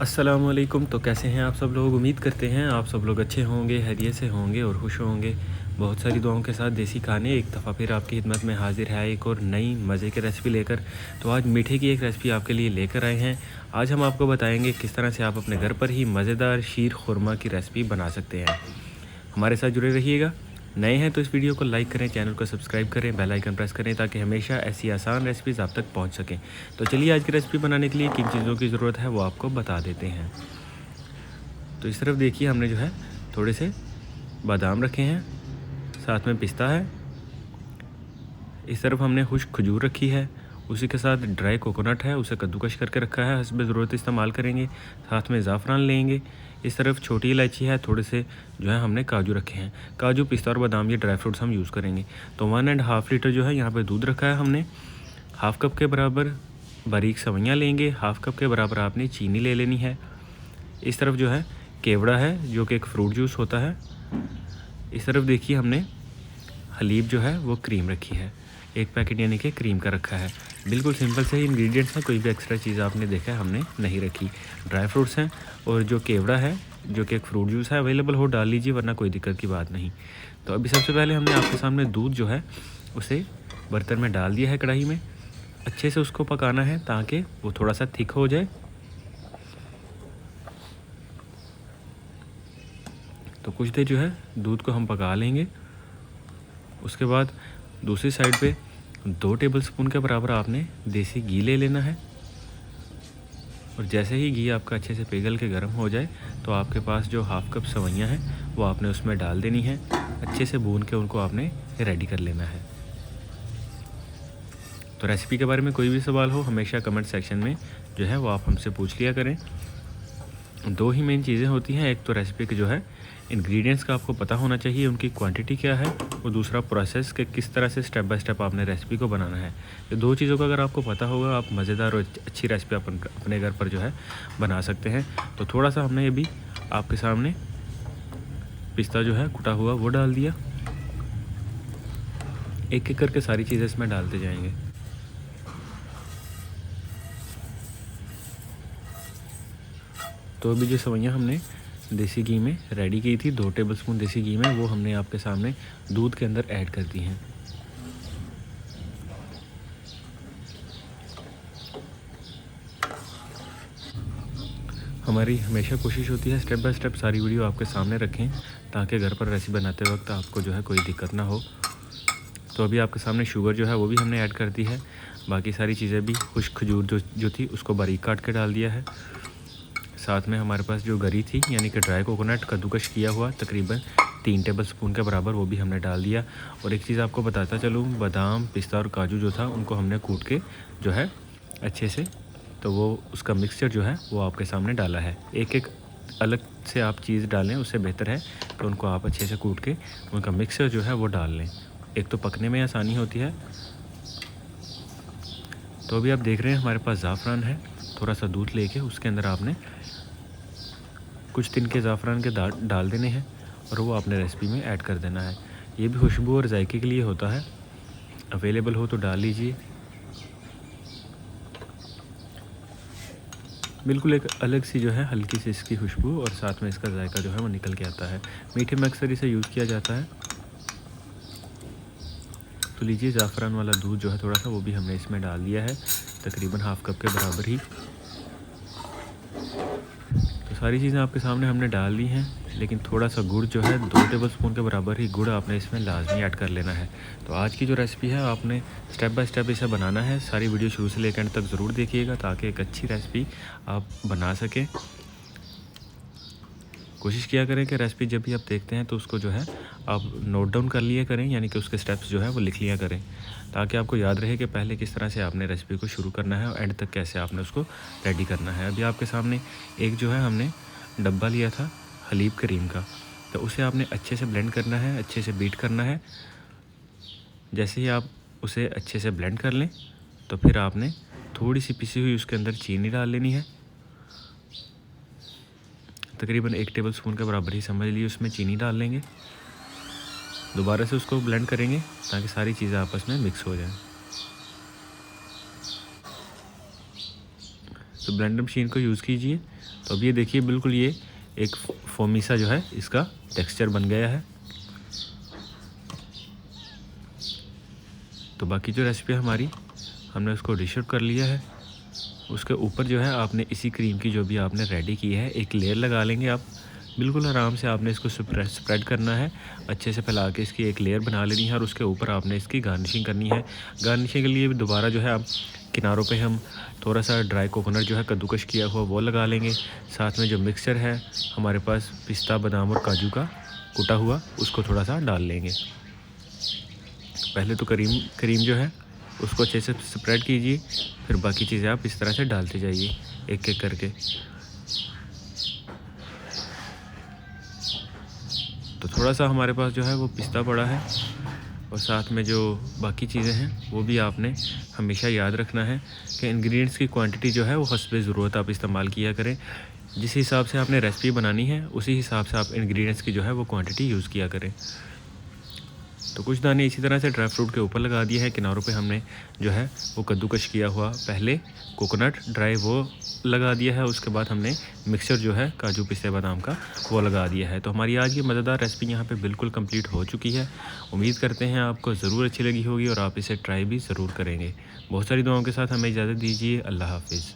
अस्सलामुअलैकुम। तो कैसे हैं आप सब लोग? उम्मीद करते हैं आप सब लोग अच्छे होंगे, खैरियत से होंगे और खुश होंगे। बहुत सारी दुआओं के साथ देसी खाने एक दफ़ा फिर आपकी खिदमत में हाजिर है एक और नई मज़े की रेसिपी लेकर। तो आज मीठे की एक रेसिपी आपके लिए लेकर आए हैं। आज हम आपको बताएंगे किस तरह से आप अपने घर पर ही मज़ेदार शीर खुरमा की रेसिपी बना सकते हैं। हमारे साथ जुड़े रहिएगा। नए हैं तो इस वीडियो को लाइक करें, चैनल को सब्सक्राइब करें, बेल आइकन प्रेस करें ताकि हमेशा ऐसी आसान रेसिपीज़ आप तक पहुंच सकें। तो चलिए आज की रेसिपी बनाने के लिए किन चीज़ों की ज़रूरत है वो आपको बता देते हैं। तो इस तरफ देखिए हमने जो है थोड़े से बादाम रखे हैं, साथ में पिस्ता है। इस तरफ हमने खुश्क खजूर रखी है, उसी के साथ ड्राई कोकोनट है, उसे कद्दूकश करके रखा है, हस्ब ज़रूरत इस्तेमाल करेंगे। साथ में ज़ाफ़रान लेंगे। इस तरफ छोटी इलायची है, थोड़े से जो है हमने काजू रखे हैं। काजू, पिस्ता और बादाम ये ड्राई फ्रूट्स हम यूज़ करेंगे। तो 1.5 लीटर जो है यहाँ पे दूध रखा है हमने। हाफ़ कप के बराबर बारीक सवैयाँ लेंगे। हाफ़ कप के बराबर आपने चीनी ले लेनी है। इस तरफ जो है केवड़ा है जो कि एक फ्रूट जूस होता है। इस तरफ देखिए हमने हलीब जो है वो क्रीम रखी है, 1 पैकेट यानी कि क्रीम का रखा है। बिल्कुल सिंपल से ही इंग्रेडिएंट्स हैं, कोई भी एक्स्ट्रा चीज़ आपने देखा है हमने नहीं रखी। ड्राई फ्रूट्स हैं और जो केवड़ा है जो कि एक फ्रूट जूस है अवेलेबल हो डाल लीजिए, वरना कोई दिक्कत की बात नहीं। तो अभी सबसे पहले हमने आपके सामने दूध जो है उसे बर्तन में डाल दिया है, कढ़ाई में। अच्छे से उसको पकाना है ताकि वो थोड़ा सा थिक हो जाए। तो कुछ देर जो है दूध को हम पका लेंगे। उसके बाद दूसरी साइड पे 2 टेबलस्पून के बराबर आपने देसी घी ले लेना है। और जैसे ही घी आपका अच्छे से पिघल के गर्म हो जाए तो आपके पास जो हाफ़ कप सवैयाँ हैं वो आपने उसमें डाल देनी है। अच्छे से भून के उनको आपने रेडी कर लेना है। तो रेसिपी के बारे में कोई भी सवाल हो हमेशा कमेंट सेक्शन में जो है वो आप हमसे पूछ लिया करें। 2 ही मेन चीज़ें होती हैं, एक तो रेसिपी के जो है इंग्रेडिएंट्स का आपको पता होना चाहिए, उनकी क्वांटिटी क्या है, और दूसरा प्रोसेस के किस तरह से स्टेप बाय स्टेप आपने रेसिपी को बनाना है। ये 2 चीज़ों का अगर आपको पता होगा आप मज़ेदार और अच्छी रेसिपी अपने घर पर जो है बना सकते हैं। तो थोड़ा सा हमने ये भी आपके सामने पिस्ता जो है कुटा हुआ वो डाल दिया। एक एक करके सारी चीज़ें इसमें डालते जाएंगे। तो अभी जो सवैयाँ हमने देसी घी में रेडी की थी, 2 टेबलस्पून देसी घी में, वो हमने आपके सामने दूध के अंदर ऐड कर दी हैं। हमारी हमेशा कोशिश होती है स्टेप बाय स्टेप सारी वीडियो आपके सामने रखें ताकि घर पर रेसिपी बनाते वक्त आपको जो है कोई दिक्कत ना हो। तो अभी आपके सामने शुगर जो है वो भी हमने ऐड कर दी है। बाकी सारी चीज़ें भी, खुश्क खजूर जो थी उसको बारीक काट के डाल दिया है। साथ में हमारे पास जो गरी थी यानी कि ड्राई कोकोनट कद्दूकश किया हुआ तकरीबन 3 टेबलस्पून के बराबर, वो भी हमने डाल दिया। और एक चीज़ आपको बताता चलूँ, बादाम, पिस्ता और काजू जो था उनको हमने कूट के जो है अच्छे से, तो वो उसका मिक्सचर जो है वो आपके सामने डाला है। एक एक अलग से आप चीज़ डालें उससे बेहतर है कि उनको आप अच्छे से कूट के उनका मिक्सचर जो है वो डाल लें, एक तो पकने में आसानी होती है। तो अभी आप देख रहे हैं हमारे पास ज़ाफ़रान है। थोड़ा सा दूध लेके उसके अंदर आपने कुछ तिनके ज़ाफ़रान के डाल देने हैं और वो आपने रेसिपी में ऐड कर देना है। ये भी खुशबू और जायके के लिए होता है, अवेलेबल हो तो डाल लीजिए। बिल्कुल एक अलग सी जो है हल्की सी इसकी खुशबू और साथ में इसका जायका जो है वो निकल के आता है। मीठे में अक्सर इसे यूज़ किया जाता है। तो लीजिए ज़ाफ़रान वाला दूध जो है थोड़ा सा वो भी हमने इसमें डाल दिया है, तकरीबन हाफ़ कप के बराबर ही। तो सारी चीज़ें आपके सामने हमने डाल दी हैं, लेकिन थोड़ा सा गुड़ जो है 2 टेबलस्पून के बराबर ही गुड़ आपने इसमें लाजमी ऐड कर लेना है। तो आज की जो रेसिपी है आपने स्टेप बाय स्टेप इसे बनाना है। सारी वीडियो शुरू से लेकर एंड तक ज़रूर देखिएगा ताकि एक अच्छी रेसिपी आप बना सकें। कोशिश किया करें कि रेसिपी जब भी आप देखते हैं तो उसको जो है आप नोट डाउन कर लिया करें, यानी कि उसके स्टेप्स जो है वो लिख लिया करें ताकि आपको याद रहे कि पहले किस तरह से आपने रेसिपी को शुरू करना है और एंड तक कैसे आपने उसको रेडी करना है। अभी आपके सामने एक जो है हमने डब्बा लिया था हलीब क्रीम का, तो उसे आपने अच्छे से ब्लेंड करना है, अच्छे से बीट करना है। जैसे ही आप उसे अच्छे से ब्लेंड कर लें तो फिर आपने थोड़ी सी पिसी हुई उसके अंदर चीनी डाल लेनी है। तकरीबन 1 टेबलस्पून के बराबर ही समझ लीजिए उसमें चीनी डाल लेंगे। दोबारा से उसको ब्लेंड करेंगे ताकि सारी चीज़ें आपस में मिक्स हो जाएं। तो ब्लेंडर मशीन को यूज़ कीजिए तो अब ये देखिए बिल्कुल ये एक फोमी सा जो है इसका टेक्सचर बन गया है। तो बाकी जो रेसिपी हमारी हमने उसको डिश आउट कर लिया है। उसके ऊपर जो है आपने इसी क्रीम की जो भी आपने रेडी की है एक लेयर लगा लेंगे आप। बिल्कुल आराम से आपने इसको स्प्रेड करना है, अच्छे से फैला के इसकी एक लेयर बना लेनी है और उसके ऊपर आपने इसकी गार्निशिंग करनी है। गार्निशिंग के लिए दोबारा जो है आप किनारों पे हम थोड़ा सा ड्राई कोकोनट जो है कद्दूकश किया हुआ वो लगा लेंगे। साथ में जो मिक्सचर है हमारे पास पिस्ता बादाम और काजू का कूटा हुआ उसको थोड़ा सा डाल लेंगे। पहले तो क्रीम जो है उसको अच्छे से स्प्रेड कीजिए, फिर बाकी चीज़ें आप इस तरह से डालते जाइए एक एक करके। तो थोड़ा सा हमारे पास जो है वो पिस्ता पड़ा है और साथ में जो बाकी चीज़ें हैं वो भी आपने हमेशा याद रखना है कि इंग्रेडिएंट्स की क्वांटिटी जो है वो हस्बे ज़रूरत आप इस्तेमाल किया करें। जिस हिसाब से आपने रेसिपी बनानी है उसी हिसाब से आप इंग्रेडिएंट्स की जो है वो क्वांटिटी यूज़ किया करें। तो कुछ दाने इसी तरह से ड्राई फ्रूट के ऊपर लगा दिए हैं। किनारों पे हमने जो है वो कद्दूकश किया हुआ पहले कोकोनट ड्राई वो लगा दिया है। उसके बाद हमने मिक्सचर जो है काजू पिस्ते बादाम का वो लगा दिया है। तो हमारी आज की मज़ेदार रेसिपी यहाँ पे बिल्कुल कंप्लीट हो चुकी है। उम्मीद करते हैं आपको ज़रूर अच्छी लगी होगी और आप इसे ट्राई भी ज़रूर करेंगे। बहुत सारी दुआओं के साथ हमें इजाज़त दीजिए। अल्लाह हाफिज़।